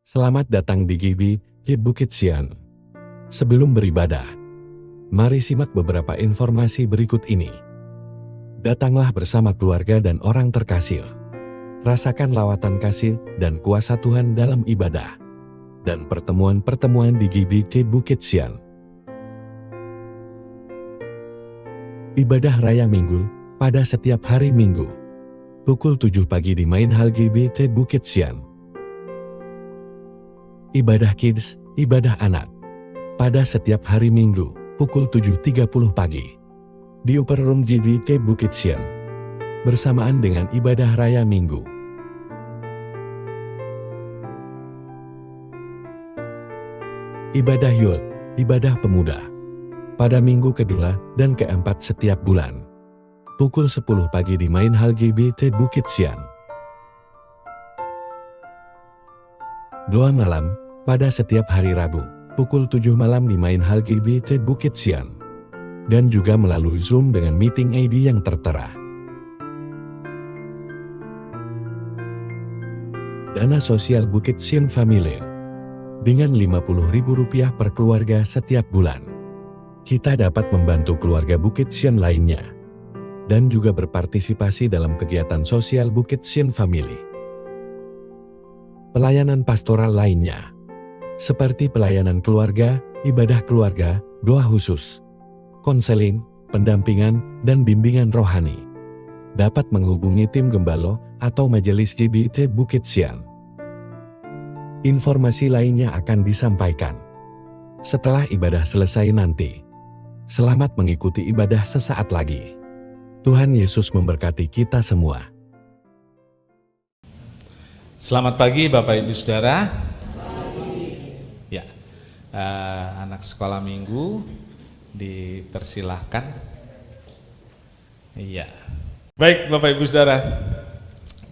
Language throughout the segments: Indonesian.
Selamat datang di GBI Bukit Sian. Sebelum beribadah, mari simak beberapa informasi berikut ini. Datanglah bersama keluarga dan orang terkasih. Rasakan lawatan kasih dan kuasa Tuhan dalam ibadah dan pertemuan-pertemuan di GBI Bukit Sian. Ibadah Raya Minggu pada setiap hari Minggu. Pukul 7 pagi di Main Hall GBI Bukit Sian. Ibadah Kids, ibadah anak. Pada setiap hari Minggu, pukul 7.30 pagi. Di Upper Room GBI Bukit Sian. Bersamaan dengan ibadah Raya Minggu. Ibadah Youth, ibadah pemuda. Pada minggu kedua dan keempat setiap bulan. Pukul 10 pagi di Main Hall GBI Bukit Sian. Doa malam, pada setiap hari Rabu, pukul 7 malam di Main Hall GBI Bukit Sian. Dan juga melalui Zoom dengan meeting ID yang tertera. Dana sosial Bukit Sian Family. Dengan Rp50.000 per keluarga setiap bulan. Kita dapat membantu keluarga Bukit Sian lainnya. Dan juga berpartisipasi dalam kegiatan sosial Bukit Sian Family. Pelayanan pastoral lainnya, seperti pelayanan keluarga, ibadah keluarga, doa khusus, konseling, pendampingan, dan bimbingan rohani. Dapat menghubungi tim Gembalo atau Majelis GBI Bukit Sian. Informasi lainnya akan disampaikan setelah ibadah selesai nanti. Selamat mengikuti ibadah sesaat lagi. Tuhan Yesus memberkati kita semua. Selamat pagi Bapak Ibu Saudara. Ya, anak sekolah minggu dipersilahkan. Iya. Baik Bapak Ibu Saudara,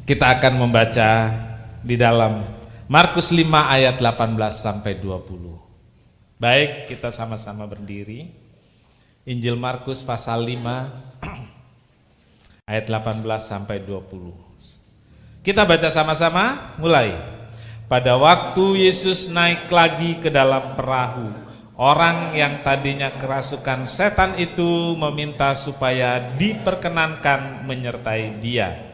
kita akan membaca di dalam Markus 5 ayat 18 sampai 20. Baik, kita sama-sama berdiri. Injil Markus pasal 5 ayat 18 sampai 20. Kita baca sama-sama, mulai. Pada waktu Yesus naik lagi ke dalam perahu, orang yang tadinya kerasukan setan itu meminta supaya diperkenankan menyertai dia.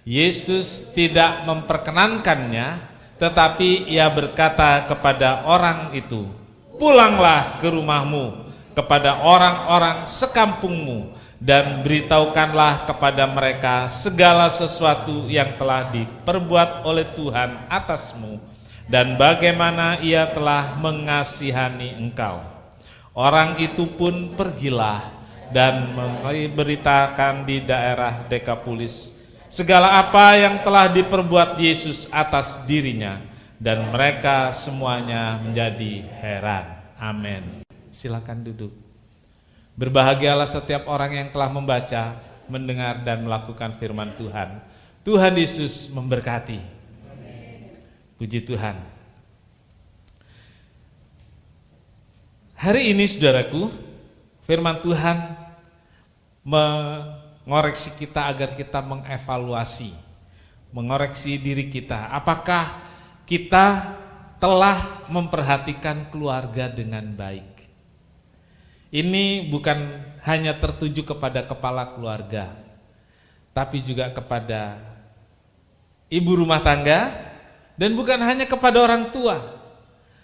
Yesus tidak memperkenankannya, tetapi ia berkata kepada orang itu, "Pulanglah ke rumahmu, kepada orang-orang sekampungmu, dan beritahukanlah kepada mereka segala sesuatu yang telah diperbuat oleh Tuhan atasmu, dan bagaimana ia telah mengasihani engkau." Orang itu pun pergilah dan memberitakan di daerah Dekapolis segala apa yang telah diperbuat Yesus atas dirinya, dan mereka semuanya menjadi heran. Amin. Silakan duduk. Berbahagialah setiap orang yang telah membaca, mendengar, dan melakukan firman Tuhan. Tuhan Yesus memberkati. Puji Tuhan. Hari ini saudaraku, firman Tuhan mengoreksi kita agar kita mengevaluasi, mengoreksi diri kita. Apakah kita telah memperhatikan keluarga dengan baik? Ini bukan hanya tertuju kepada kepala keluarga, tapi juga kepada ibu rumah tangga, dan bukan hanya kepada orang tua,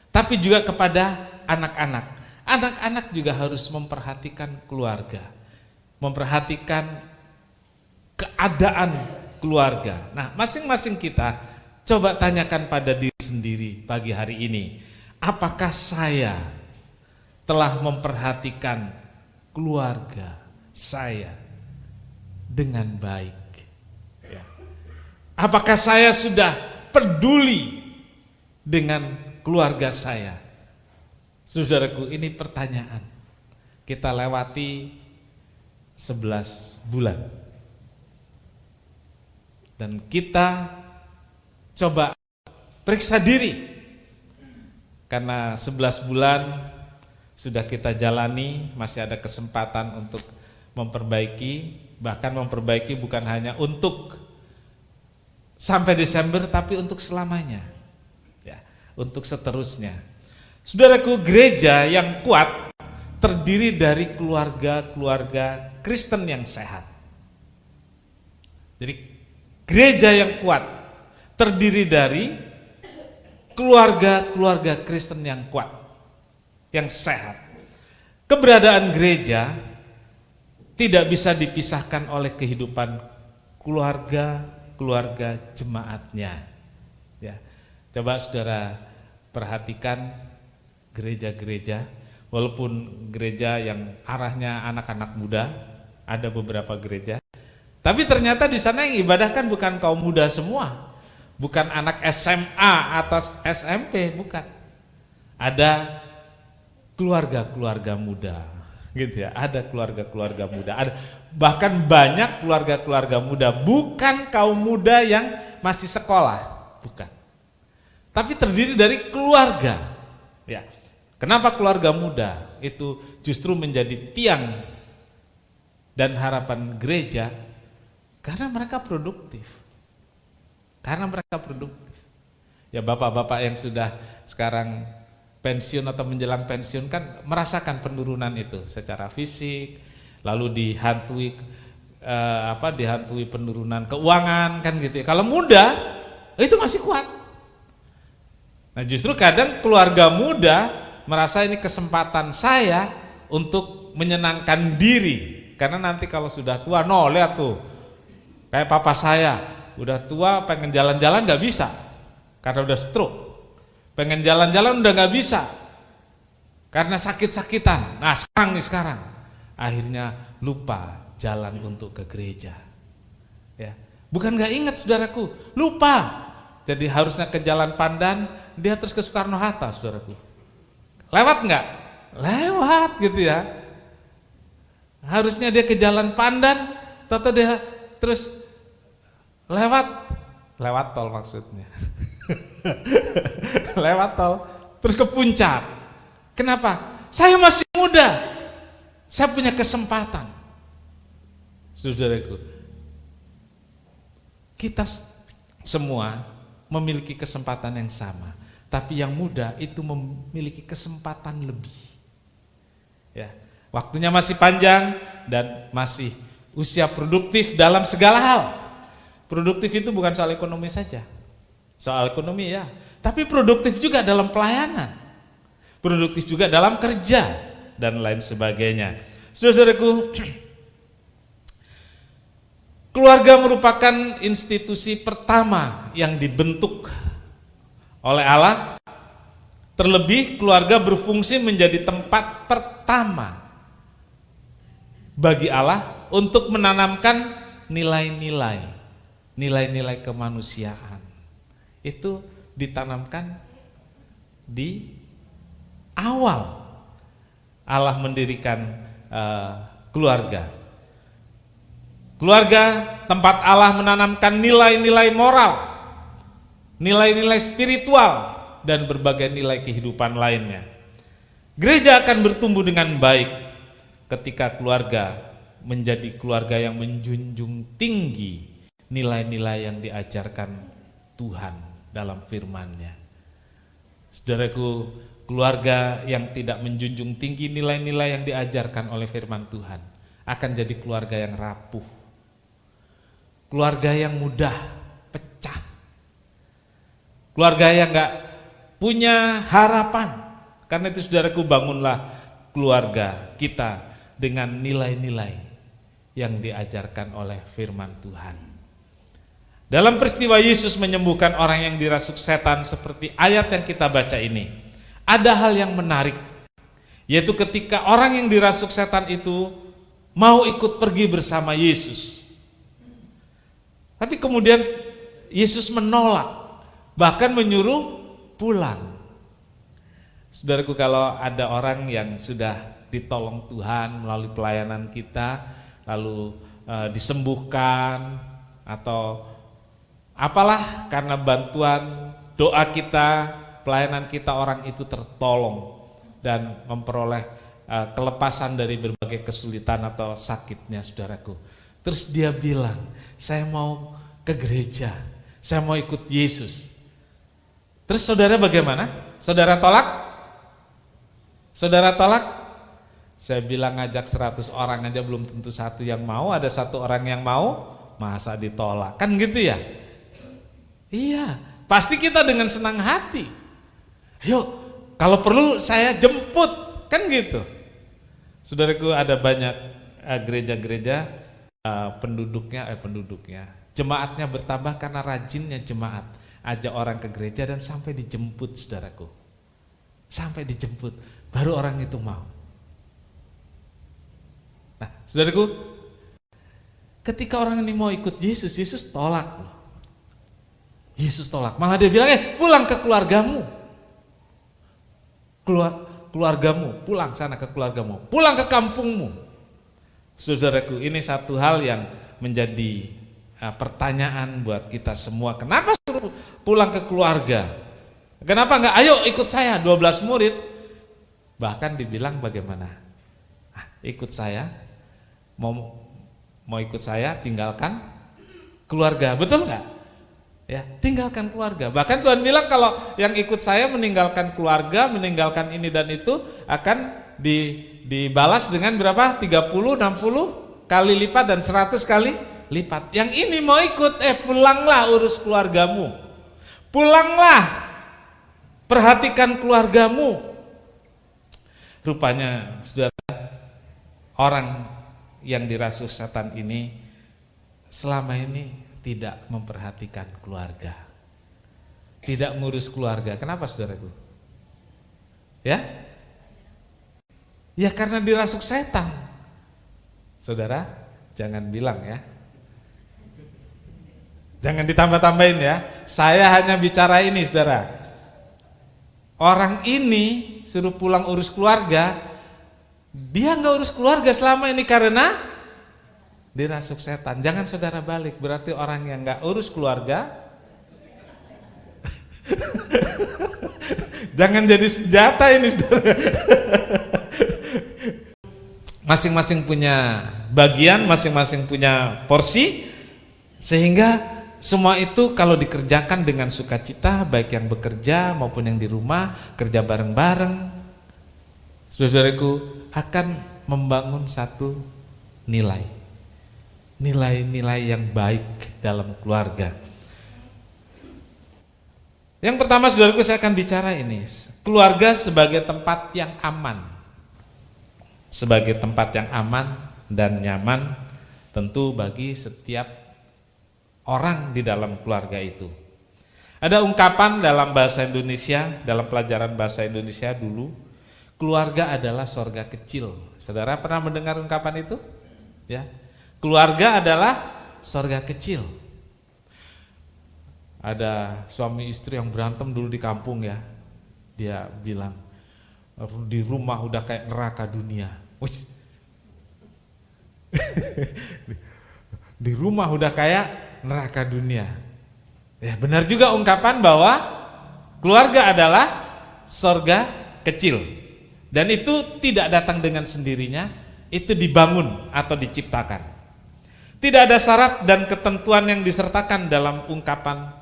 tapi juga kepada anak-anak. Anak-anak juga harus memperhatikan keluarga, memperhatikan keadaan keluarga. Nah, masing-masing kita coba tanyakan pada diri sendiri pagi hari ini, apakah saya telah memperhatikan keluarga saya dengan baik? Ya. Apakah saya sudah peduli dengan keluarga saya? Saudaraku, ini pertanyaan. Kita lewati 11 bulan. Dan kita coba periksa diri. Karena 11 bulan sudah kita jalani, masih ada kesempatan untuk memperbaiki, bahkan memperbaiki bukan hanya untuk sampai Desember, tapi untuk selamanya. Ya. untuk seterusnya. Saudaraku, gereja yang kuat terdiri dari keluarga-keluarga Kristen yang sehat. Jadi gereja yang kuat terdiri dari keluarga-keluarga Kristen yang kuat, yang sehat. Keberadaan gereja tidak bisa dipisahkan oleh kehidupan keluarga jemaatnya. Ya, coba saudara perhatikan gereja-gereja, walaupun gereja yang arahnya anak-anak muda, ada beberapa gereja, tapi ternyata di sana yang ibadah kan bukan kaum muda semua, bukan anak SMA atas SMP, bukan. Ada keluarga-keluarga muda, gitu ya. Ada keluarga-keluarga muda, ada bahkan banyak keluarga-keluarga muda, bukan kaum muda yang masih sekolah, bukan. Tapi terdiri dari keluarga. Ya. Kenapa keluarga muda itu justru menjadi tiang dan harapan gereja? Karena mereka produktif. Karena mereka produktif. Ya, bapak-bapak yang sudah sekarang pensiun atau menjelang pensiun kan merasakan penurunan itu secara fisik, lalu dihantui dihantui penurunan keuangan kan gitu ya. Kalau muda itu masih kuat. Nah, justru kadang keluarga muda merasa ini kesempatan saya untuk menyenangkan diri, karena nanti kalau sudah tua, lihat tuh, kayak papa saya udah tua pengen jalan-jalan nggak bisa karena udah stroke. Pengen jalan-jalan udah nggak bisa karena sakit-sakitan. Nah sekarang akhirnya lupa jalan untuk ke gereja. Ya, bukan nggak ingat saudaraku, lupa. Jadi harusnya ke Jalan Pandan, dia terus ke Soekarno Hatta, saudaraku. Lewat nggak? Lewat gitu ya. Harusnya dia ke Jalan Pandan, atau dia terus lewat tol maksudnya. Lewat tol terus ke puncak. Kenapa? Saya masih muda, saya punya kesempatan. Saudaraku, kita semua memiliki kesempatan yang sama, tapi yang muda itu memiliki kesempatan lebih. Ya, waktunya masih panjang dan masih usia produktif dalam segala hal. Produktif itu bukan soal ekonomi saja. Soal ekonomi ya, tapi produktif juga dalam pelayanan, produktif juga dalam kerja dan lain sebagainya. Saudaraku, keluarga merupakan institusi pertama yang dibentuk oleh Allah. Terlebih keluarga berfungsi menjadi tempat pertama bagi Allah untuk menanamkan nilai-nilai kemanusiaan. Itu ditanamkan di awal Allah mendirikan keluarga. Keluarga tempat Allah menanamkan nilai-nilai moral, nilai-nilai spiritual, dan berbagai nilai kehidupan lainnya. Gereja akan bertumbuh dengan baik ketika keluarga menjadi keluarga yang menjunjung tinggi nilai-nilai yang diajarkan Tuhan dalam firman-Nya. Saudaraku, keluarga yang tidak menjunjung tinggi nilai-nilai yang diajarkan oleh firman Tuhan akan jadi keluarga yang rapuh, keluarga yang mudah pecah, keluarga yang gak punya harapan. Karena itu saudaraku, bangunlah keluarga kita dengan nilai-nilai yang diajarkan oleh firman Tuhan. Dalam peristiwa Yesus menyembuhkan orang yang dirasuk setan seperti ayat yang kita baca ini, ada hal yang menarik, yaitu ketika orang yang dirasuk setan itu mau ikut pergi bersama Yesus. Tapi kemudian Yesus menolak, bahkan menyuruh pulang. Saudaraku, kalau ada orang yang sudah ditolong Tuhan melalui pelayanan kita, lalu disembuhkan atau apalah, karena bantuan doa kita, pelayanan kita, orang itu tertolong dan memperoleh kelepasan dari berbagai kesulitan atau sakitnya, saudaraku. Terus dia bilang, saya mau ke gereja, saya mau ikut Yesus. Terus saudara bagaimana? Saudara tolak? Saudara tolak? Saya bilang ngajak 100 orang aja belum tentu satu yang mau, ada satu orang yang mau, masa ditolak? Kan gitu ya? Iya, pasti kita dengan senang hati. Yuk, kalau perlu saya jemput, kan gitu. Saudaraku, ada banyak gereja-gereja penduduknya, jemaatnya bertambah karena rajinnya jemaat. Ajak orang ke gereja dan sampai dijemput, saudaraku. Sampai dijemput, baru orang itu mau. Nah, saudaraku, ketika orang ini mau ikut Yesus, Yesus tolak loh. Yesus tolak, malah dia bilang, pulang ke keluargamu. Keluargamu, pulang sana ke keluargamu, pulang ke kampungmu. Saudaraku, ini satu hal yang menjadi pertanyaan buat kita semua. Kenapa suruh pulang ke keluarga? Kenapa enggak, ayo ikut saya, 12 murid. Bahkan dibilang bagaimana? Ikut saya, mau ikut saya, tinggalkan keluarga, betul enggak? Ya, tinggalkan keluarga. Bahkan Tuhan bilang kalau yang ikut saya meninggalkan keluarga, meninggalkan ini dan itu akan dibalas dengan berapa? 30, 60 kali lipat dan 100 kali lipat. Yang ini mau ikut, pulanglah urus keluargamu. Pulanglah, perhatikan keluargamu. Rupanya, saudara, orang yang dirasuh setan ini selama ini tidak memperhatikan keluarga, tidak ngurus keluarga. Kenapa, saudaraku? Ya? Ya karena dirasuk setan. Saudara, jangan bilang ya. Jangan ditambah-tambahin ya. Saya hanya bicara ini, saudara. Orang ini suruh pulang urus keluarga, dia nggak urus keluarga selama ini karena dirasuk setan. Jangan saudara balik, berarti orang yang nggak urus keluarga jangan jadi senjata ini, saudara. Masing-masing punya bagian, masing-masing punya porsi, sehingga semua itu kalau dikerjakan dengan sukacita, baik yang bekerja maupun yang di rumah, kerja bareng-bareng, saudaraku, akan membangun satu nilai-nilai yang baik dalam keluarga. Yang pertama, saudaraku, saya akan bicara ini, keluarga sebagai tempat yang aman. Sebagai tempat yang aman dan nyaman tentu bagi setiap orang di dalam keluarga itu. Ada ungkapan dalam bahasa Indonesia, dalam pelajaran bahasa Indonesia dulu, keluarga adalah sorga kecil. Saudara pernah mendengar ungkapan itu? Ya. Keluarga adalah sorga kecil. Ada suami istri yang berantem dulu di kampung ya. Dia bilang, di rumah udah kayak neraka dunia. Di rumah udah kayak neraka dunia. Ya, benar juga ungkapan bahwa keluarga adalah sorga kecil. Dan itu tidak datang dengan sendirinya, itu dibangun atau diciptakan. Tidak ada syarat dan ketentuan yang disertakan dalam ungkapan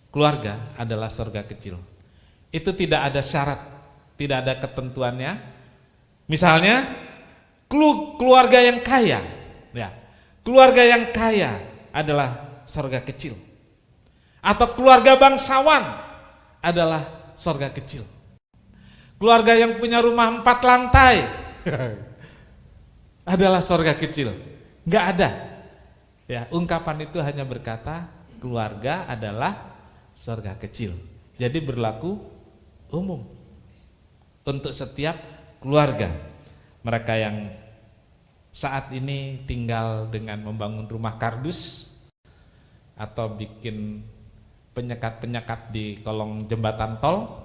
keluarga adalah sorga kecil. Itu tidak ada syarat, tidak ada ketentuannya. Misalnya keluarga yang kaya, ya, keluarga yang kaya adalah sorga kecil. Atau keluarga bangsawan adalah sorga kecil. Keluarga yang punya rumah 4 lantai adalah sorga kecil. Enggak ada. Ya, ungkapan itu hanya berkata keluarga adalah sorga kecil. Jadi berlaku umum untuk setiap keluarga. Mereka yang saat ini tinggal dengan membangun rumah kardus atau bikin penyekat-penyekat di kolong jembatan tol,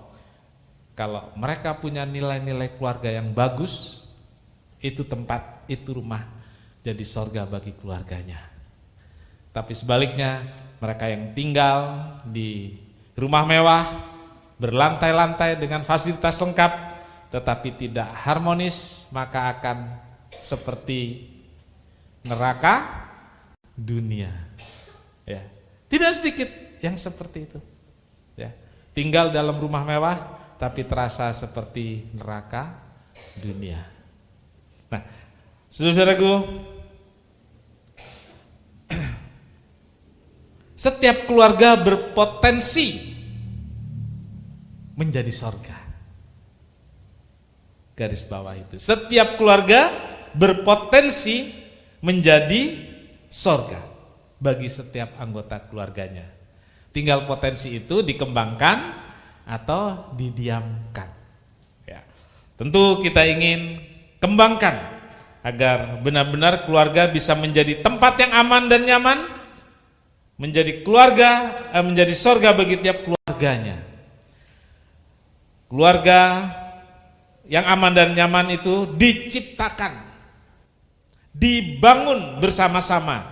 kalau mereka punya nilai-nilai keluarga yang bagus, itu tempat, itu rumah jadi sorga bagi keluarganya. Tapi sebaliknya, mereka yang tinggal di rumah mewah, berlantai-lantai dengan fasilitas lengkap, tetapi tidak harmonis, maka akan seperti neraka dunia. Ya, tidak sedikit yang seperti itu. Ya. Tinggal dalam rumah mewah tapi terasa seperti neraka dunia. Nah, saudara-saudaraku, setiap keluarga berpotensi menjadi sorga. Garis bawah itu. Setiap keluarga berpotensi menjadi sorga bagi setiap anggota keluarganya. Tinggal potensi itu dikembangkan atau didiamkan. Ya. Tentu kita ingin kembangkan agar benar-benar keluarga bisa menjadi tempat yang aman dan nyaman, menjadi menjadi sorga bagi tiap keluarganya. Keluarga yang aman dan nyaman itu diciptakan, dibangun bersama-sama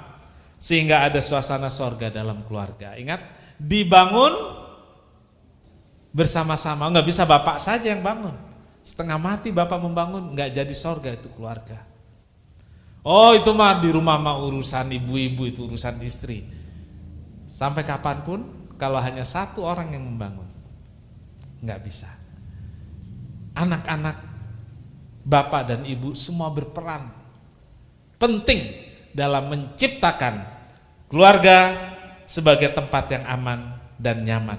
sehingga ada suasana sorga dalam keluarga. Ingat, dibangun bersama-sama. Nggak bisa bapak saja yang bangun. Setengah mati bapak membangun, nggak jadi sorga itu keluarga. Oh, itu mah di rumah mah urusan ibu-ibu, itu urusan istri. Sampai kapanpun kalau hanya satu orang yang membangun, nggak bisa. Anak-anak, bapak dan ibu semua berperan penting dalam menciptakan keluarga sebagai tempat yang aman dan nyaman,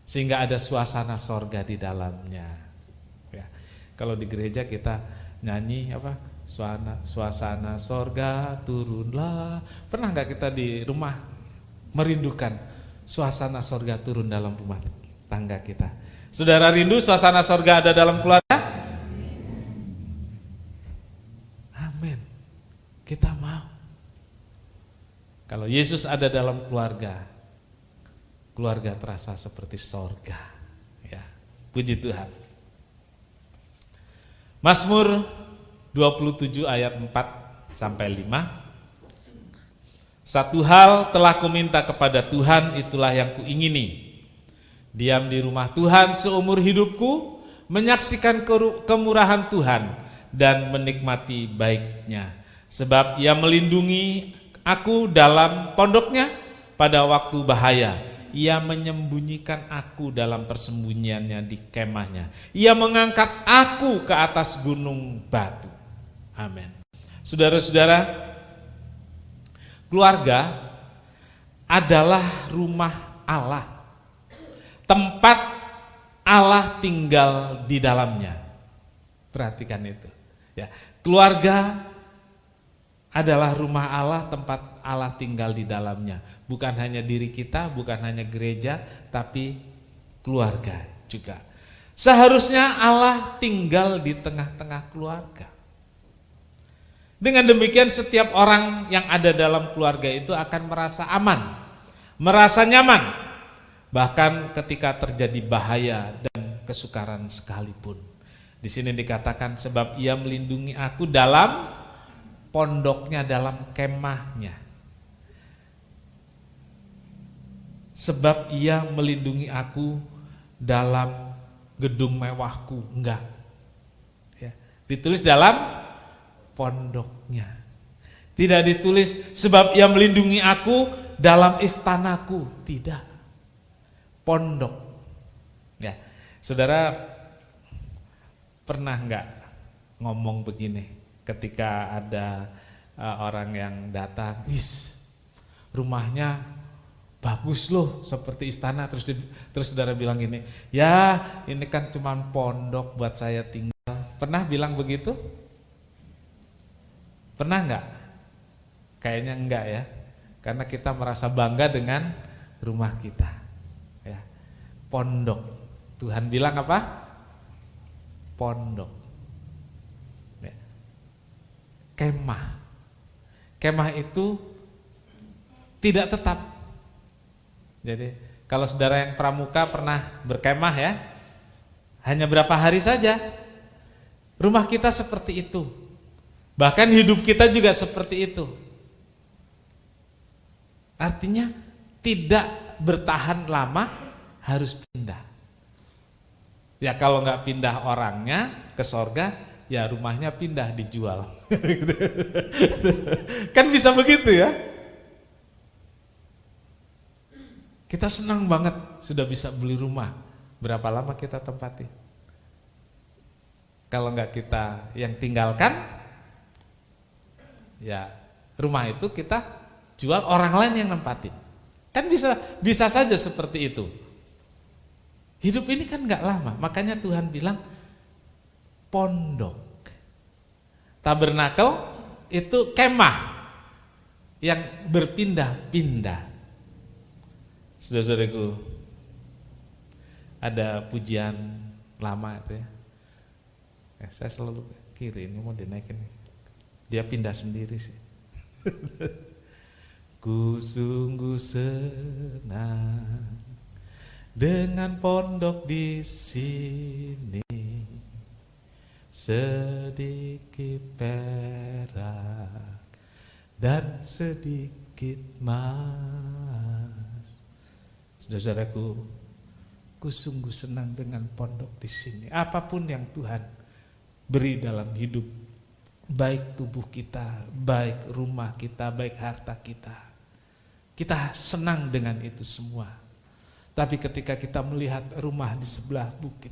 sehingga ada suasana sorga di dalamnya. Ya. Kalau di gereja kita nyanyi apa? Suasana sorga turunlah. Pernah nggak kita di rumah merindukan suasana sorga turun dalam rumah tangga kita? Saudara rindu suasana sorga ada dalam keluarga? Amin. Kita mau. Kalau Yesus ada dalam keluarga, keluarga terasa seperti sorga. Ya, puji Tuhan. Mazmur 27 ayat 4 sampai 5. Satu hal telah kuminta kepada Tuhan, itulah yang kuingini. Diam di rumah Tuhan seumur hidupku, menyaksikan kemurahan Tuhan dan menikmati baiknya. Sebab Ia melindungi aku dalam pondoknya pada waktu bahaya. Ia menyembunyikan aku dalam persembunyiannya di kemahnya. Ia mengangkat aku ke atas gunung batu. Amin. Saudara-saudara, keluarga adalah rumah Allah. Tempat Allah tinggal di dalamnya. Perhatikan itu. Ya, keluarga adalah rumah Allah, tempat Allah tinggal di dalamnya. Bukan hanya diri kita, bukan hanya gereja, tapi keluarga juga. Seharusnya Allah tinggal di tengah-tengah keluarga. Dengan demikian setiap orang yang ada dalam keluarga itu akan merasa aman, merasa nyaman. Bahkan ketika terjadi bahaya dan kesukaran sekalipun. Di sini dikatakan sebab Ia melindungi aku dalam pondoknya, dalam kemahnya. Sebab Ia melindungi aku dalam gedung mewahku. Enggak. Ya, ditulis dalam pondoknya. Tidak ditulis sebab Ia melindungi aku dalam istanaku. Tidak. Pondok. Ya, saudara pernah nggak ngomong begini ketika ada orang yang datang, wis rumahnya bagus loh seperti istana, terus saudara bilang gini, ya ini kan cuma pondok buat saya tinggal. Pernah bilang begitu? Pernah nggak? Kayaknya enggak ya, karena kita merasa bangga dengan rumah kita. Pondok. Tuhan bilang apa? Pondok. Ya. Kemah. Kemah itu tidak tetap. Jadi kalau saudara yang pramuka pernah berkemah ya, hanya berapa hari saja. Rumah kita seperti itu. Bahkan hidup kita juga seperti itu. Artinya tidak bertahan lama, harus pindah. Ya kalau nggak pindah orangnya ke sorga, ya rumahnya pindah dijual. Kan bisa begitu ya. Kita senang banget sudah bisa beli rumah, berapa lama kita tempatin? Kalau nggak kita yang tinggalkan, ya rumah itu kita jual, orang lain yang nempatin. Kan bisa saja seperti itu. Hidup ini kan nggak lama, makanya Tuhan bilang pondok. Tabernakel itu kemah yang berpindah-pindah. Saudara-saudaraku, ada pujian lama itu ya. Saya selalu kiri, ini mau dinaikin. Dia pindah sendiri sih. Ku sungguh senang dengan pondok di sini, sedikit perak dan sedikit emas. Saudara-saudaraku, ku sungguh senang dengan pondok di sini. Apapun yang Tuhan beri dalam hidup, baik tubuh kita, baik rumah kita, baik harta kita, kita senang dengan itu semua. Tapi ketika kita melihat rumah di sebelah bukit,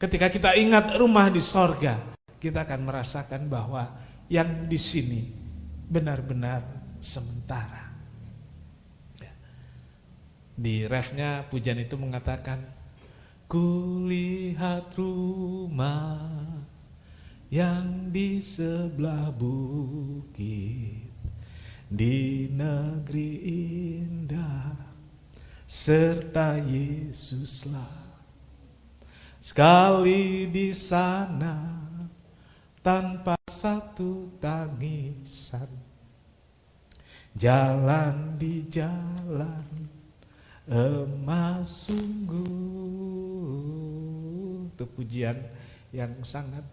ketika kita ingat rumah di sorga, kita akan merasakan bahwa yang di sini benar-benar sementara. Di refnya pujian itu mengatakan, kulihat rumah yang di sebelah bukit, di negeri indah, serta Yesuslah. Sekali di sana tanpa satu tangisan, jalan di jalan emas sungguh. Itu pujian yang sangat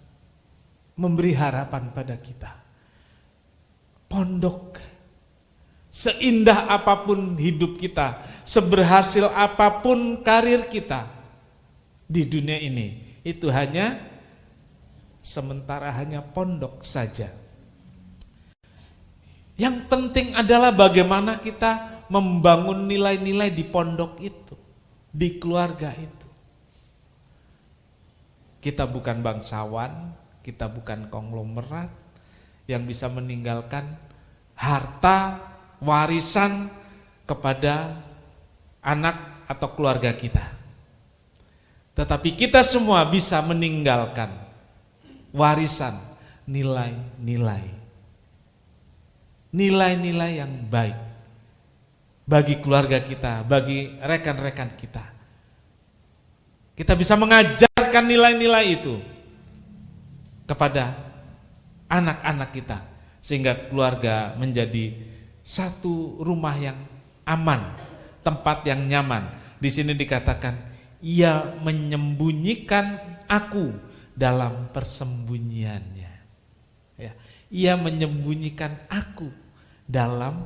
memberi harapan pada kita. Pondok, seindah apapun hidup kita, seberhasil apapun karir kita di dunia ini, itu hanya sementara, hanya pondok saja. Yang penting adalah bagaimana kita membangun nilai-nilai di pondok itu, di keluarga itu. Kita bukan bangsawan, kita bukan konglomerat yang bisa meninggalkan harta warisan kepada anak atau keluarga kita. Tetapi kita semua bisa meninggalkan warisan nilai-nilai. Nilai-nilai yang baik bagi keluarga kita, bagi rekan-rekan kita. Kita bisa mengajarkan nilai-nilai itu kepada anak-anak kita, sehingga keluarga menjadi satu rumah yang aman, tempat yang nyaman. Di sini dikatakan, ia menyembunyikan aku dalam persembunyiannya. Ya, ia menyembunyikan aku dalam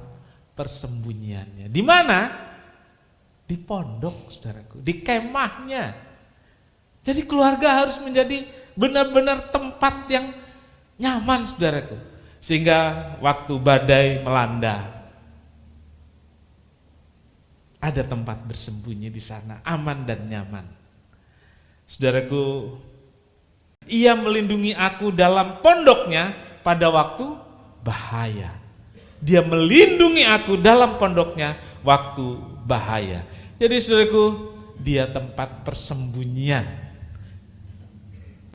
persembunyiannya. Di mana? Di pondok, saudaraku, di kemahnya. Jadi keluarga harus menjadi benar-benar tempat yang nyaman, saudaraku. Sehingga waktu badai melanda, ada tempat bersembunyi di sana, aman dan nyaman. Saudaraku, ia melindungi aku dalam pondoknya pada waktu bahaya. Dia melindungi aku dalam pondoknya waktu bahaya. Jadi saudaraku, dia tempat persembunyian.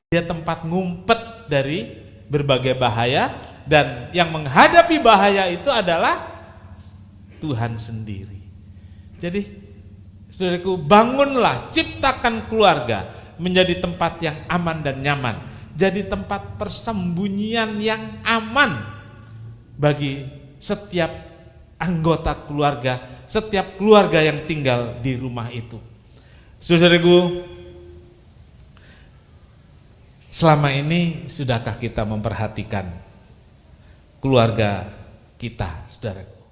Dia tempat ngumpet dari berbagai bahaya, dan yang menghadapi bahaya itu adalah Tuhan sendiri. Jadi saudaraku, bangunlah, ciptakan keluarga menjadi tempat yang aman dan nyaman. Jadi tempat persembunyian yang aman bagi setiap anggota keluarga, setiap keluarga yang tinggal di rumah itu. Saudaraku, selama ini sudahkah kita memperhatikan keluarga kita, saudaraku?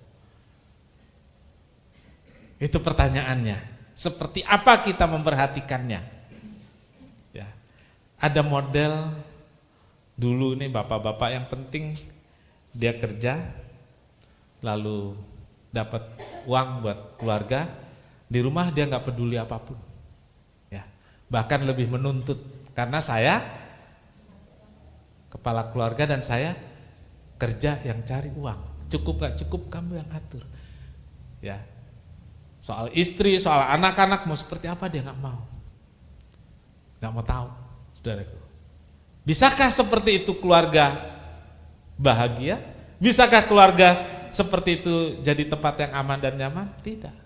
Itu pertanyaannya. Seperti apa kita memperhatikannya? Ya. Ada model dulu nih bapak-bapak yang penting dia kerja, lalu dapat uang buat keluarga, Di rumah dia nggak peduli apapun. Ya, bahkan lebih menuntut karena saya kepala keluarga dan saya kerja yang cari uang. Cukup nggak cukup kamu yang atur. Ya, soal istri, soal anak-anak mau seperti apa dia nggak mau tahu, saudaraku. Bisakah seperti itu keluarga bahagia? Bisakah keluarga seperti itu jadi tempat yang aman dan nyaman? Tidak.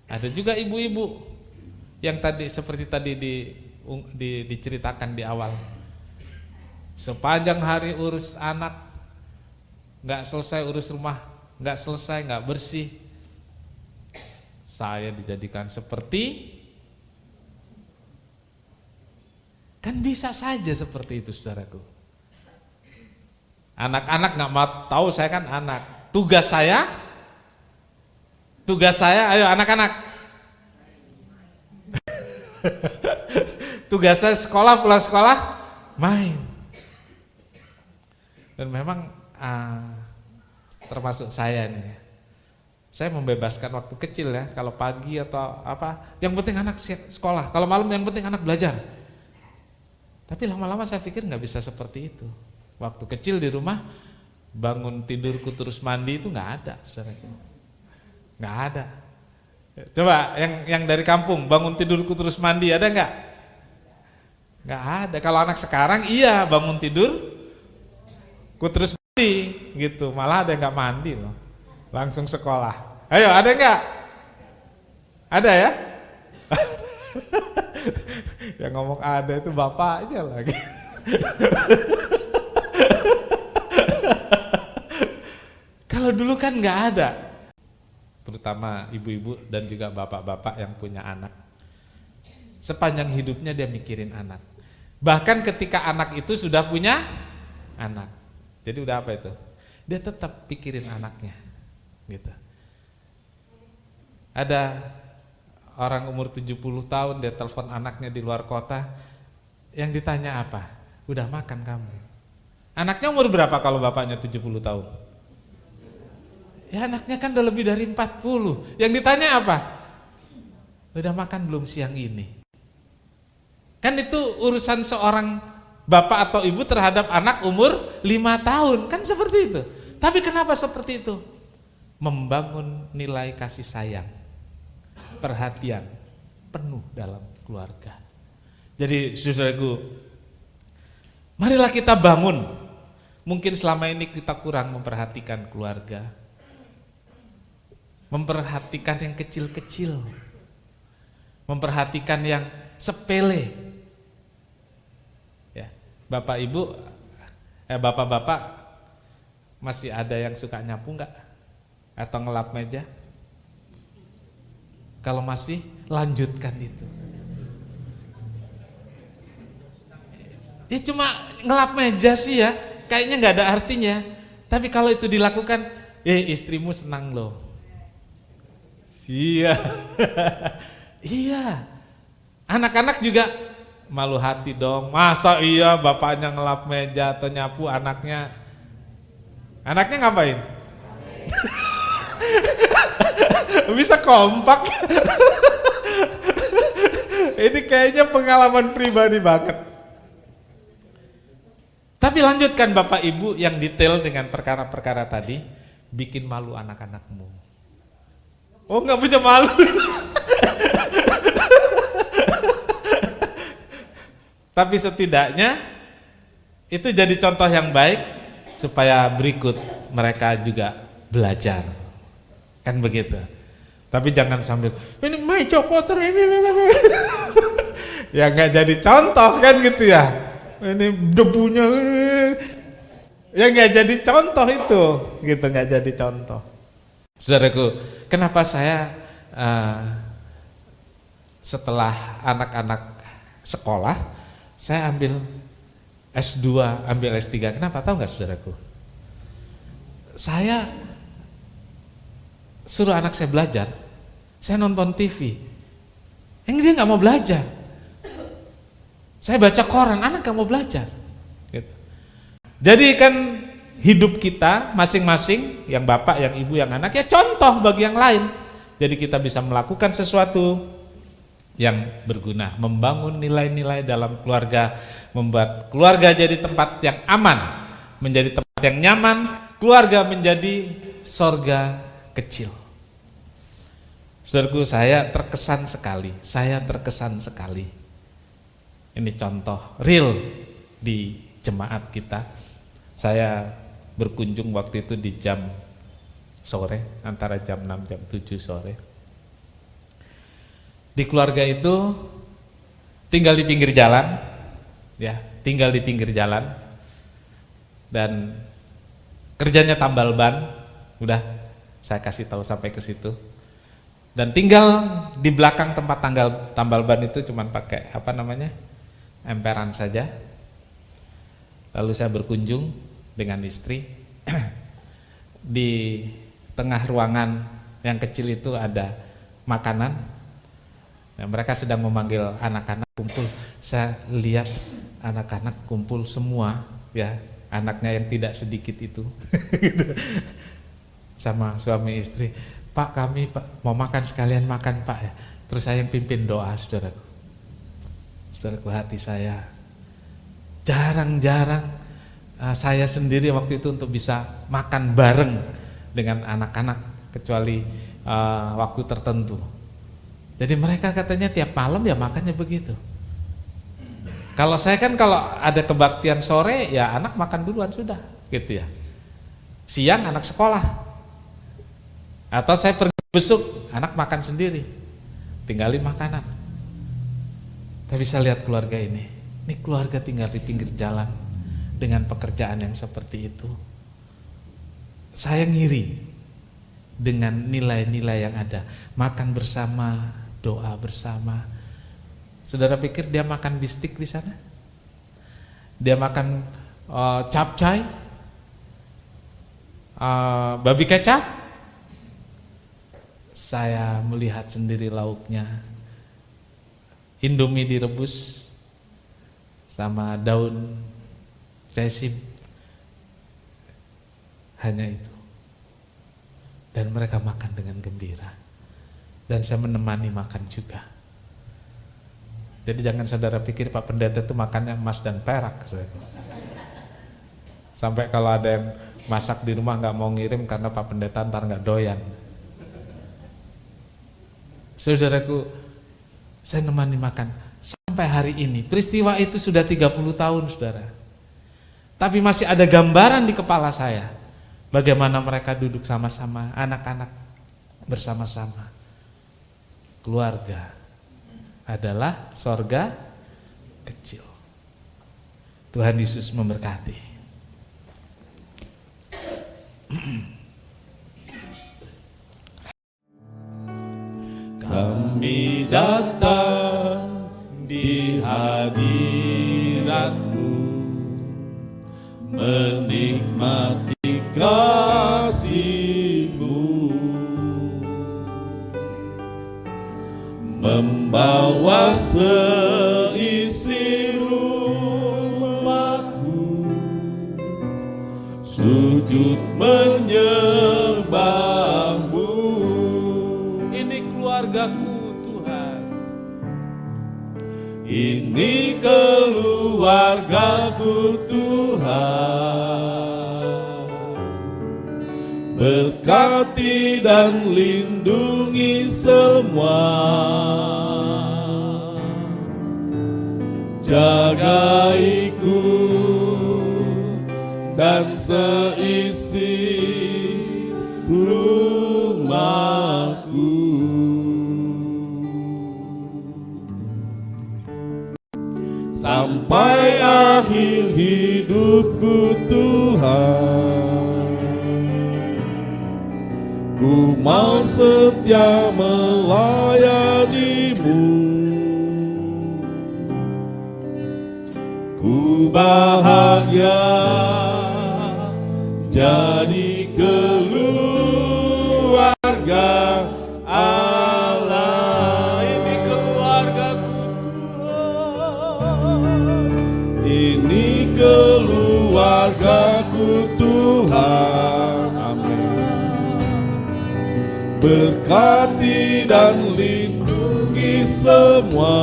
Ada juga ibu-ibu yang seperti tadi diceritakan di awal. Sepanjang hari urus anak, nggak selesai urus rumah, nggak selesai, nggak bersih. Saya dijadikan seperti, kan bisa saja seperti itu, saudaraku. Anak-anak nggak mau tahu saya kan anak. Tugas saya, ayo anak-anak. Tugas saya sekolah, pulang sekolah, main. Dan memang termasuk saya nih. Saya membebaskan waktu kecil ya, kalau pagi atau apa, yang penting anak sekolah. Kalau malam yang penting anak belajar. Tapi lama-lama saya pikir nggak bisa seperti itu. Waktu kecil di rumah bangun tidurku terus mandi itu nggak ada, saudaraku. Nggak ada. Coba yang dari kampung bangun tidurku terus mandi ada nggak? Nggak ada. Kalau anak sekarang iya bangun tidur, ku terus mandi gitu. Malah ada yang nggak mandi loh, langsung sekolah. Ayo ada nggak? Ada ya? Yang ngomong ada itu bapak aja lagi. Kalau dulu kan nggak ada, terutama ibu-ibu dan juga bapak-bapak yang punya anak. Sepanjang hidupnya dia mikirin anak. Bahkan ketika anak itu sudah punya anak, jadi udah apa itu? Dia tetap pikirin anaknya, gitu. Ada orang umur 70 tahun dia telepon anaknya di luar kota, yang ditanya apa? Udah makan kamu? Anaknya umur berapa kalau bapaknya 70 tahun? Ya anaknya kan udah lebih dari 40. Yang ditanya apa? Udah makan belum siang ini? Kan itu urusan seorang bapak atau ibu terhadap anak umur 5 tahun. Kan seperti itu. Tapi kenapa seperti itu? Membangun nilai kasih sayang, perhatian penuh dalam keluarga. Jadi saudaraku, marilah kita bangun. Mungkin selama ini kita kurang memperhatikan keluarga, memperhatikan yang kecil-kecil, memperhatikan yang sepele. Ya, bapak ibu, bapak-bapak masih ada yang suka nyapu enggak? Atau ngelap meja? Kalau masih, lanjutkan itu. Ya cuma ngelap meja sih ya, kayaknya nggak ada artinya. Tapi kalau itu dilakukan, istrimu senang loh. Iya, iya. Anak-anak juga malu hati dong. Masa iya bapaknya ngelap meja atau nyapu, anaknya ngapain? Bisa kompak. Ini kayaknya pengalaman pribadi banget. Tapi lanjutkan bapak ibu yang detail dengan perkara-perkara tadi, bikin malu anak-anakmu. Oh nggak punya malu. Tapi setidaknya itu jadi contoh yang baik supaya berikut mereka juga belajar. Kan begitu. Tapi jangan sambil ini meja kotor ini. Ya nggak jadi contoh kan gitu ya. Ini debunya. Ya nggak jadi contoh itu, gitu nggak jadi contoh. Saudaraku, kenapa saya setelah anak-anak sekolah, saya ambil S2, ambil S3. Kenapa tahu nggak saudaraku? Saya suruh anak saya belajar, saya nonton TV, yang dia nggak mau belajar. Saya baca koran, anak nggak mau belajar. Gitu. Jadi kan hidup kita masing-masing, yang bapak, yang ibu, yang anak, ya contoh bagi yang lain. Jadi kita bisa melakukan sesuatu yang berguna, membangun nilai-nilai dalam keluarga, membuat keluarga jadi tempat yang aman, menjadi tempat yang nyaman, keluarga menjadi sorga kecil. Saudaraku, saya terkesan sekali. Ini contoh real di jemaat kita. Saya berkunjung waktu itu di jam sore, antara jam 6 jam 7 sore. Di keluarga itu tinggal di pinggir jalan, ya, tinggal di pinggir jalan, dan kerjanya tambal ban. Udah saya kasih tahu sampai ke situ. Dan tinggal di belakang tempat tambal ban itu cuman pakai emperan saja. Lalu saya berkunjung dengan istri. Di tengah ruangan yang kecil itu ada makanan. Nah, mereka sedang memanggil anak-anak kumpul. Saya lihat anak-anak kumpul semua, ya, anaknya yang tidak sedikit itu. Sama suami istri, Pak, kami mau makan, sekalian makan, Pak, ya. Terus saya yang pimpin doa, saudaraku. Saudaraku, hati saya jarang-jarang saya sendiri waktu itu untuk bisa makan bareng dengan anak-anak, kecuali waktu tertentu. Jadi mereka katanya tiap malam ya makannya begitu. Kalau saya kan kalau ada kebaktian sore ya anak makan duluan sudah, gitu ya. Siang anak sekolah. Atau saya pergi besuk, anak makan sendiri. Tinggalin makanan. Tapi saya lihat keluarga ini keluarga tinggal di pinggir jalan dengan pekerjaan yang seperti itu. Saya ngiri dengan nilai-nilai yang ada. Makan bersama, doa bersama. Saudara pikir dia makan bistik di sana? Dia makan capcay, babi kecap? Saya melihat sendiri lauknya. Indomie direbus sama daun sesim. Hanya itu. Dan mereka makan dengan gembira. Dan saya menemani makan juga. Jadi jangan saudara pikir Pak Pendeta itu makannya emas dan perak. Sampai kalau ada yang masak di rumah gak mau ngirim karena Pak Pendeta ntar gak doyan. Saudaraku, saya nemani makan sampai hari ini. Peristiwa itu sudah 30 tahun, saudara. Tapi masih ada gambaran di kepala saya. Bagaimana mereka duduk sama-sama, anak-anak bersama-sama. Keluarga adalah sorga kecil. Tuhan Yesus memberkati. Kami datang di hadirat-Mu, menikmati kasih-Mu, membawa seisi rumahku, sujud menyembah-Mu. Ini keluargaku Tuhan, ini keluargaku Tuhan. Berkati dan lindungi semua, jagaiku dan seisi rumahku. Sampai akhir hidupku Tuhan, ku mau setia melayani-Mu. Ku bahagia jadi keluarga Allah. Ini keluargaku Tuhan, ini keluargaku Tuhan. Amin. berkati dan lindungi semua.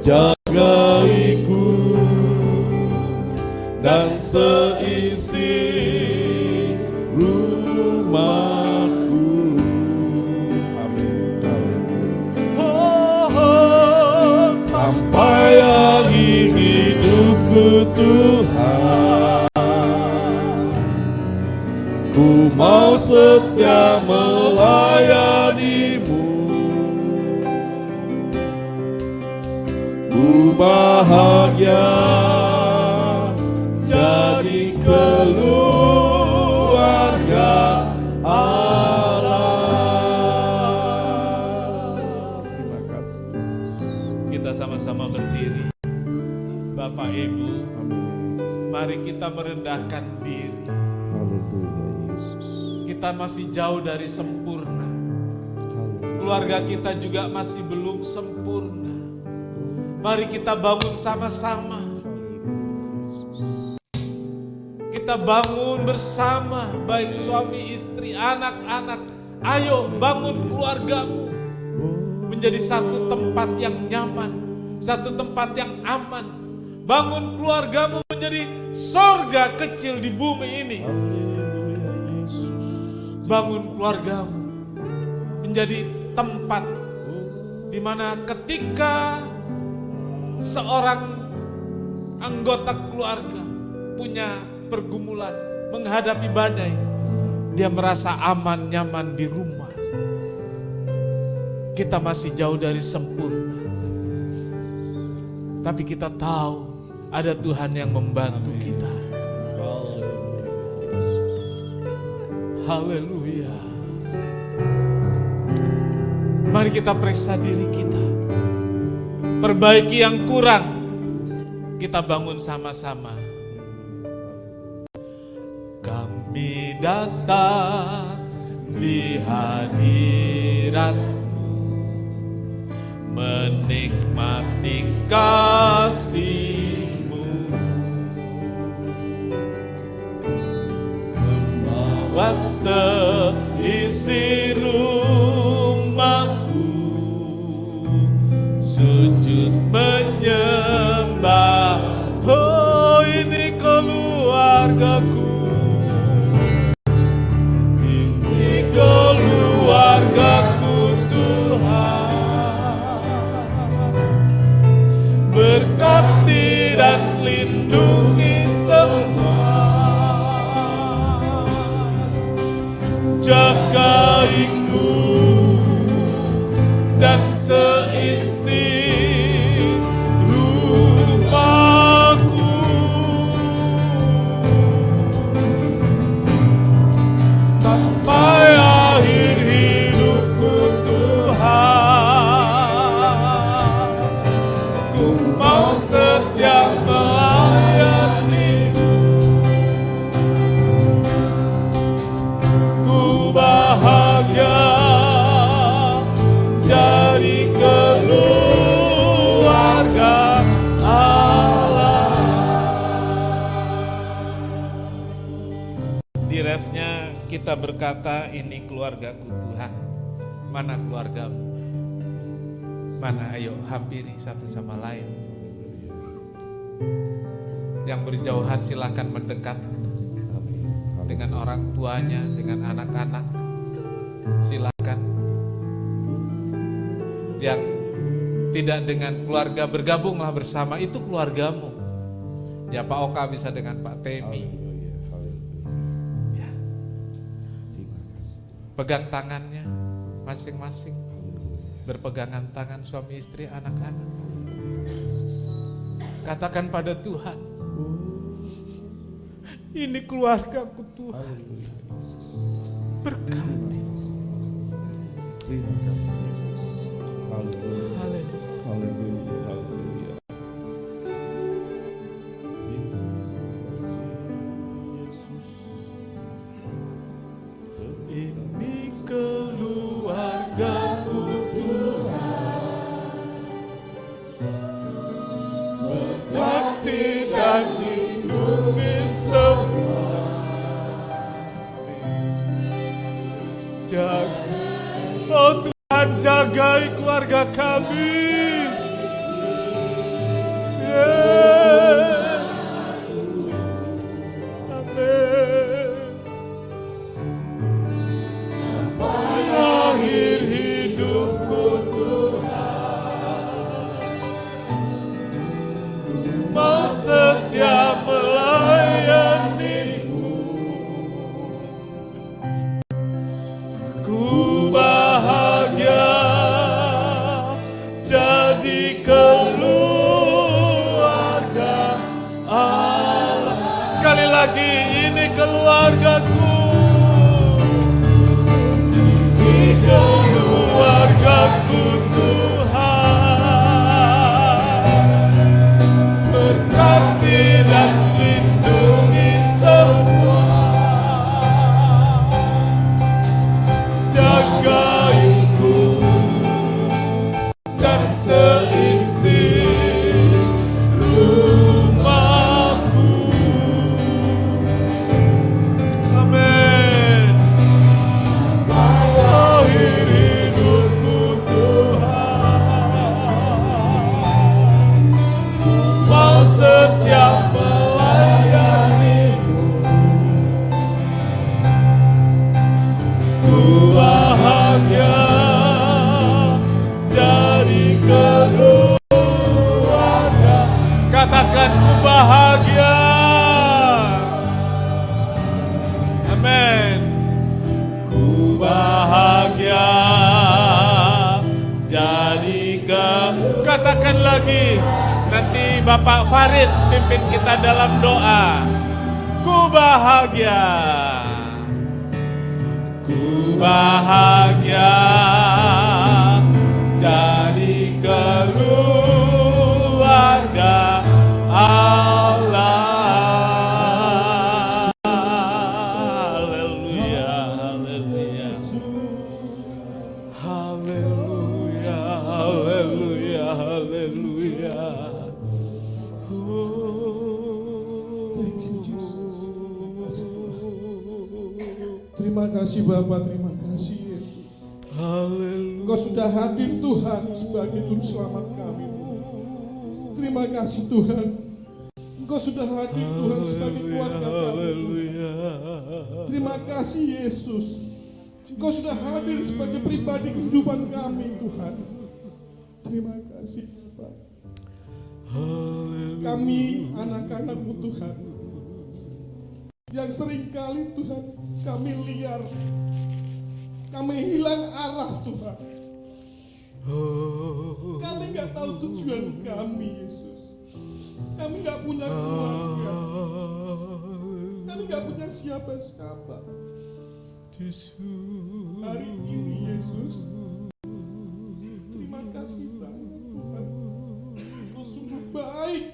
Jagaiku dan seisi rumahku. Amin. Oh, sampai akhir hidupku Tuhan, ku mau setia melayanimu. Ku bahagia jadi keluarga Allah. Terima kasih Yesus. Kita sama-sama berdiri. Bapak Ibu, mari kita merendahkan diri. Haleluya Yesus. Kita masih jauh dari sempurna. Keluarga kita juga masih belum sempurna. Mari kita bangun sama-sama. Kita bangun bersama, baik suami, istri, anak-anak. Ayo bangun keluargamu menjadi satu tempat yang nyaman, satu tempat yang aman. Bangun keluargamu menjadi sorga kecil di bumi ini. Bangun keluargamu menjadi tempat di mana ketika seorang anggota keluarga punya pergumulan, menghadapi badai, dia merasa aman, nyaman di rumah. Kita masih jauh dari sempurna, tapi kita tahu ada Tuhan yang membantu kita. Haleluya. Mari kita periksa diri kita. Perbaiki yang kurang, kita bangun sama-sama. Kami datang di hadirat-Mu, menikmati kasih-Mu, membawa seisi rumahku, sujud menyembah. Oh, ini keluargaku, ini keluargaku Tuhan. Berkati dan lindungi semua, jagaiku dan seisi rumahku. Sampai akhir hidupku Tuhan, ku mau setia melayani-Mu. Ku bahagia jadi keluarga Allah. Di refnya kita berkata, ini keluargaku Tuhan. Mana keluargamu? Mana? Ayo hampiri satu sama lain. Yang berjauhan silakan mendekat dengan orang tuanya, dengan anak-anak. Silakan. Yang tidak dengan keluarga, bergabunglah bersama, itu keluargamu. Ya, Pak Oka bisa dengan Pak Temi. Ya. Pegang tangannya masing-masing. Berpegangan tangan suami istri, anak-anak. Katakan pada Tuhan, ini keluargaku Tuhan. Berkati. Terima kasih. Haleluya. Haleluya. Haleluya. Haleluya. Terima kasih Yesus. Ini keluargaku Tuhan. Berkati dan lindungi semua, jagai keluarga kami. Yes. Amin. Akhir hidupku Tuhan, mau setia melayani-Mu. Ku bahagia jadi keluarga Allah. Sekali lagi, ini keluargaku. Ini keluargaku Tuhan. Berkati dan lindungi semua. Jagaiku dan seisi rumahku. Amin. Akhir hidupku Tuhan, mau setia melayani-Mu. Ku bahagia jadi keluarga. Katakan ku bahagia. Amin. Ku bahagia jadi Katakan lagi. Nanti Bapak Farid pimpin kita dalam doa. Ku bahagia. Ku bahagia jadi keluarga Allah. Haleluya, haleluya. Haleluya, haleluya, haleluya. Thank you, Jesus. Terima kasih Bapak, terima kasih Yesus. Haleluya. Engkau sudah hadir Tuhan sebagai juru selamat kami. Terima kasih Tuhan. Engkau sudah hadir Tuhan sebagai keluarga kami. Haleluya. Terima kasih Yesus. Engkau sudah hadir sebagai pribadi kehidupan kami Tuhan. Terima kasih Bapak. Kami anak-anak-Mu Tuhan, yang seringkali Tuhan kami liar, kami hilang arah Tuhan. Kami gak tahu tujuan kami Yesus. Kami gak punya keluarga, kami gak punya siapa-siapa. Hari ini Yesus, terima kasih banyak Tuhan. Engkau sungguh baik.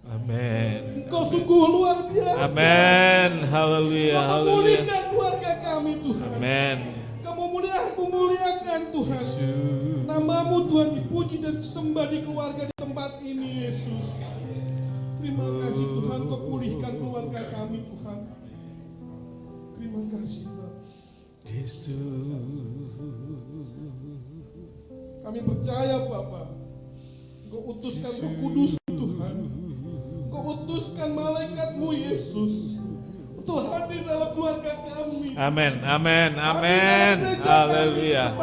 Amin. Engkau sungguh luar biasa. Amin. Haleluya, Engkau haleluya. memulihkan keluarga kami Tuhan. Amin. Engkau memuliakan Tuhan. Nama-Mu Tuhan dipuji dan disembah di keluarga di tempat ini Yesus. Terima kasih Tuhan, Kau pulihkan keluarga kami Tuhan. Terima kasih Tuhan. Yesus. Kami percaya Bapa, Kau utuskan Roh Kudus Tuhan. Kau utuskan malaikat-Mu Yesus untuk hadir dalam keluarga kami. Amin, amin, amin. Haleluya.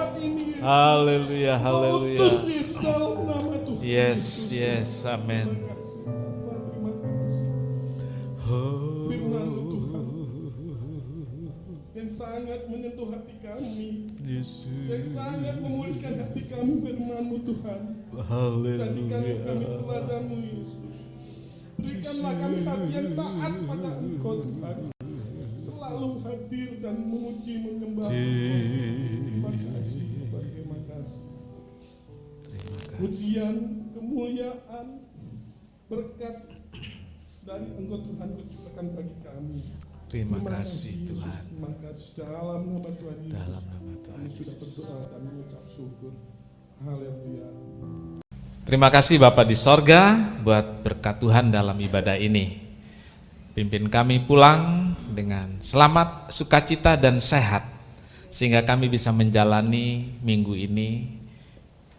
Haleluya, haleluya. Kau utus Yesus dalam nama Tuhan. Yes, Yesus. yes, amin. Terima kasih. Firman-Mu Tuhan yang sangat menyentuh hati kami, yang sangat memulihkan hati kami. Firman-Mu Tuhan, jadikanlah kami teladan-Mu Yesus. Berikanlah kami hati yang taat pada Engkau Tuhan, selalu hadir dan memuji menyembah Engkau. Terima kasih, Bapak. Terima kasih. Pujian, kemuliaan, berkat dari Engkau Tuhan kucurahkan bagi kami. Terima kasih Yesus. Tuhan. Terima kasih dalam nama Tuhan Yesus. Dalam nama Tuhan Kami sudah Yesus. berdoa dan mengucap syukur. Haleluya. Terima kasih Bapak di sorga buat berkat Tuhan dalam ibadah ini. Pimpin kami pulang dengan selamat, sukacita dan sehat, sehingga kami bisa menjalani minggu ini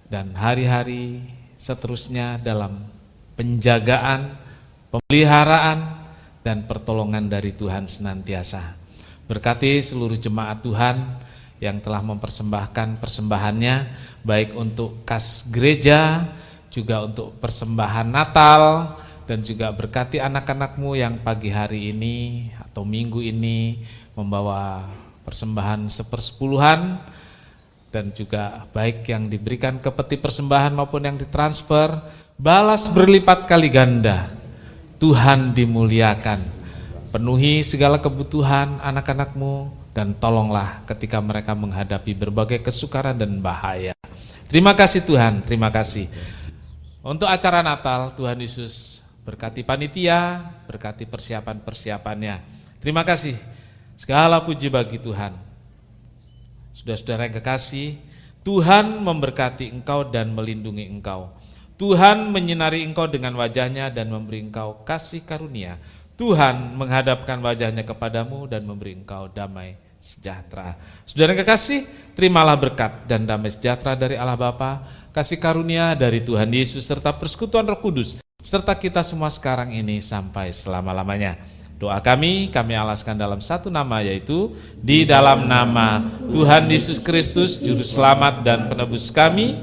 dan hari-hari seterusnya dalam penjagaan, pemeliharaan, dan pertolongan dari Tuhan senantiasa. Berkati seluruh jemaat Tuhan yang telah mempersembahkan persembahannya, baik untuk kas gereja, juga untuk persembahan Natal, dan juga berkati anak-anakmu yang pagi hari ini atau minggu ini membawa persembahan 1/10, dan juga baik yang diberikan ke peti persembahan maupun yang ditransfer, balas berlipat kali ganda. Tuhan dimuliakan, penuhi segala kebutuhan anak-anakmu, dan tolonglah ketika mereka menghadapi berbagai kesukaran dan bahaya. Terima kasih Tuhan, terima kasih. Untuk acara Natal, Tuhan Yesus berkati panitia, berkati persiapan-persiapannya. Terima kasih, segala puji bagi Tuhan. Saudara-saudara yang kekasih, Tuhan memberkati engkau dan melindungi engkau. Tuhan menyinari engkau dengan wajahnya dan memberi engkau kasih karunia. Tuhan menghadapkan wajahnya kepadamu dan memberi engkau damai sejahtera. Saudara yang kekasih, terimalah berkat dan damai sejahtera dari Allah Bapa, kasih karunia dari Tuhan Yesus serta persekutuan Roh Kudus serta kita semua sekarang ini sampai selama-lamanya. Doa kami alaskan dalam satu nama, yaitu di dalam nama Tuhan Yesus Kristus Juru Selamat dan Penebus kami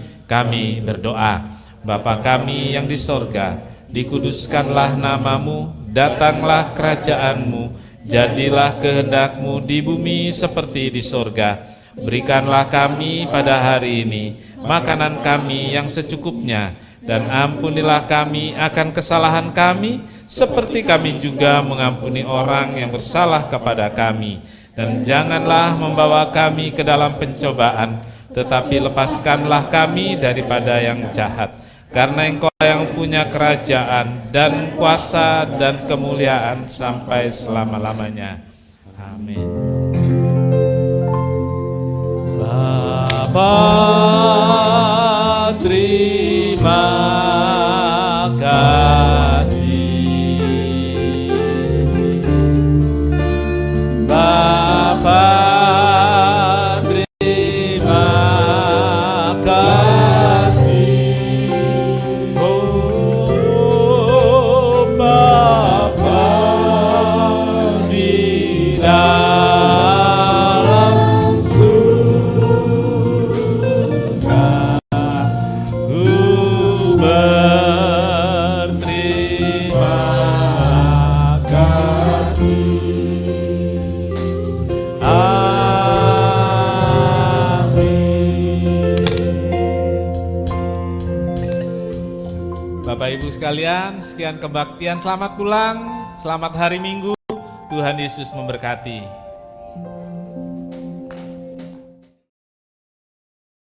berdoa. Bapa kami yang di sorga, dikuduskanlah namamu, datanglah kerajaanmu, jadilah kehendakmu di bumi seperti di sorga. Berikanlah kami pada hari ini makanan kami yang secukupnya, dan ampunilah kami akan kesalahan kami, seperti kami juga mengampuni orang yang bersalah kepada kami. Dan janganlah membawa kami ke dalam pencobaan, tetapi lepaskanlah kami daripada yang jahat. Karena Engkau yang punya kerajaan dan kuasa dan kemuliaan sampai selama-lamanya. Amin. Bapa, terima kasih. Bapa, terima kasih. Oh Bapa di dalam surga, ku berterima kasih. Bapak Ibu sekalian, sekian kebaktian, selamat pulang, selamat hari Minggu, Tuhan Yesus memberkati.